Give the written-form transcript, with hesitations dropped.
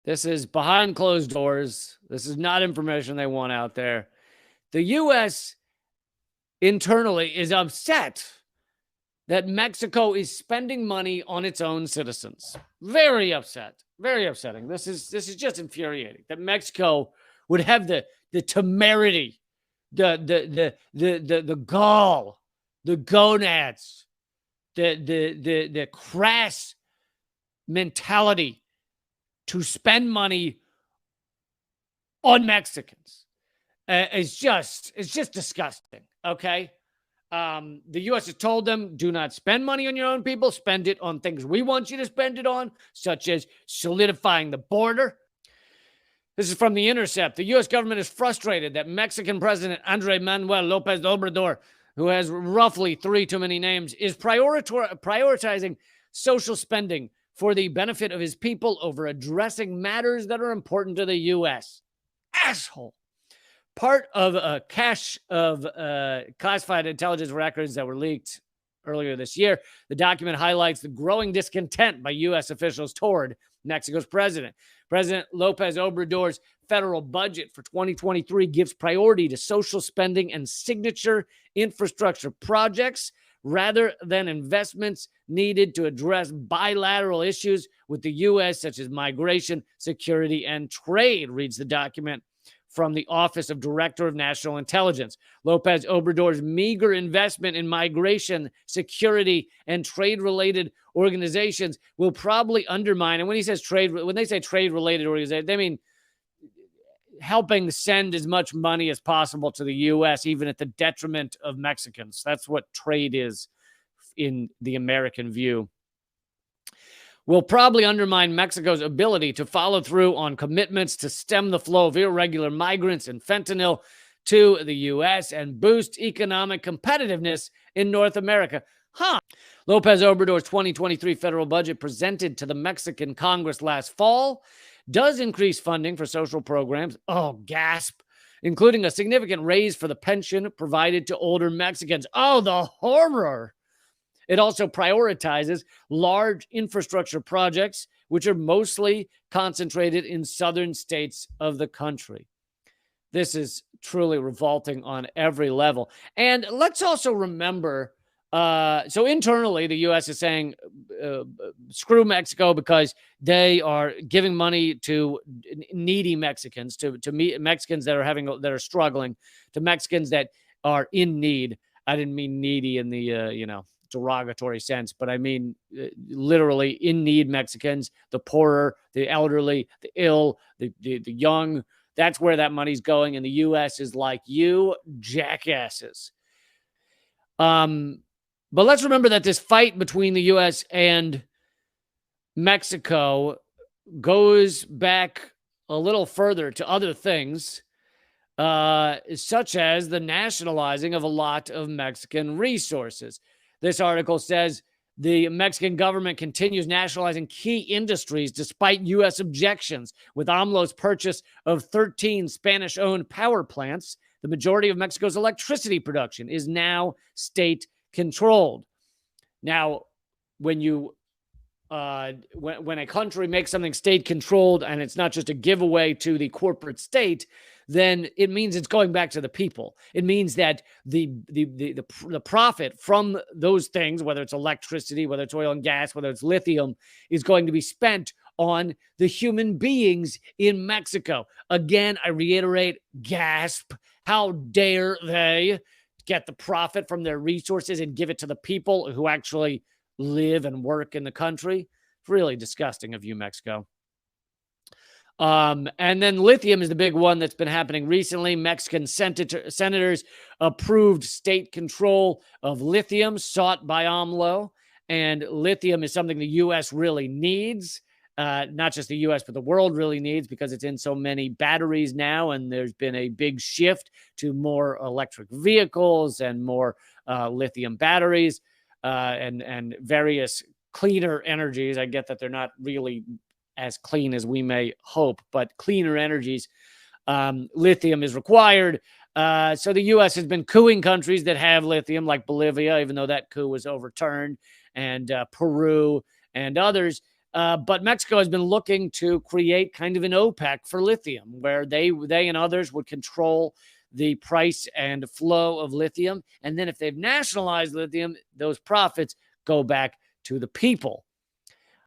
This is behind closed doors. This is not information they want out there. The U.S. internally is upset that Mexico is spending money on its own citizens. Very upset. Very upsetting. This is just infuriating that Mexico would have the temerity, the gall, the gonads, the crass mentality to spend money on Mexicans. It's just disgusting. Okay. The U.S. has told them, do not spend money on your own people. Spend it on things we want you to spend it on, such as solidifying the border. This is from The Intercept. The U.S. government is frustrated that Mexican President Andrés Manuel López Obrador, who has roughly 3 too many names, is prioritizing social spending for the benefit of his people over addressing matters that are important to the U.S. Asshole. Part of a cache of classified intelligence records that were leaked earlier this year, the document highlights the growing discontent by U.S. officials toward Mexico's president. President López Obrador's federal budget for 2023 gives priority to social spending and signature infrastructure projects rather than investments needed to address bilateral issues with the U.S., such as migration, security, and trade, reads the document from the Office of Director of National Intelligence. López Obrador's meager investment in migration, security, and trade-related organizations will probably undermine, and when he says trade, when they say trade-related organizations, they mean helping send as much money as possible to the U.S., even at the detriment of Mexicans. That's what trade is in the American view. Will probably undermine Mexico's ability to follow through on commitments to stem the flow of irregular migrants and fentanyl to the U.S. and boost economic competitiveness in North America. López Obrador's 2023 federal budget presented to the Mexican Congress last fall does increase funding for social programs, gasp, including a significant raise for the pension provided to older Mexicans. Oh, the horror! It also prioritizes large infrastructure projects, which are mostly concentrated in southern states of the country. This is truly revolting on every level. And let's also remember, so internally, the U.S. is saying, screw Mexico because they are giving money to needy Mexicans, to Mexicans that are struggling, to Mexicans that are in need. I didn't mean needy in the, derogatory sense, but I mean literally in need Mexicans, the poorer, the elderly, the ill, the young. That's where that money's going. And the U.S. is like, you jackasses. But let's remember that this fight between the U.S. and Mexico goes back a little further to other things, such as the nationalizing of a lot of Mexican resources. This article says the Mexican government continues nationalizing key industries despite U.S. objections. With AMLO's purchase of 13 Spanish-owned power plants, the majority of Mexico's electricity production is now state-controlled. Now, when you when a country makes something state-controlled and it's not just a giveaway to the corporate state, then it means it's going back to the people. It means that the profit from those things, whether it's electricity, whether it's oil and gas, whether it's lithium, is going to be spent on the human beings in Mexico. Again, I reiterate, gasp, how dare they get the profit from their resources and give it to the people who actually live and work in the country. It's really disgusting of you, Mexico. And then lithium is the big one that's been happening recently. Mexican senators approved state control of lithium sought by AMLO. And lithium is something the U.S. really needs. Not just the U.S., but the world really needs, because it's in so many batteries now. And there's been a big shift to more electric vehicles and more lithium batteries and various cleaner energies. I get that they're not really as clean as we may hope, but cleaner energies. Lithium is required. So the U.S. has been cooing countries that have lithium, like Bolivia, even though that coup was overturned, and Peru and others. But Mexico has been looking to create kind of an OPEC for lithium, where they and others would control the price and flow of lithium. And then if they've nationalized lithium, those profits go back to the people.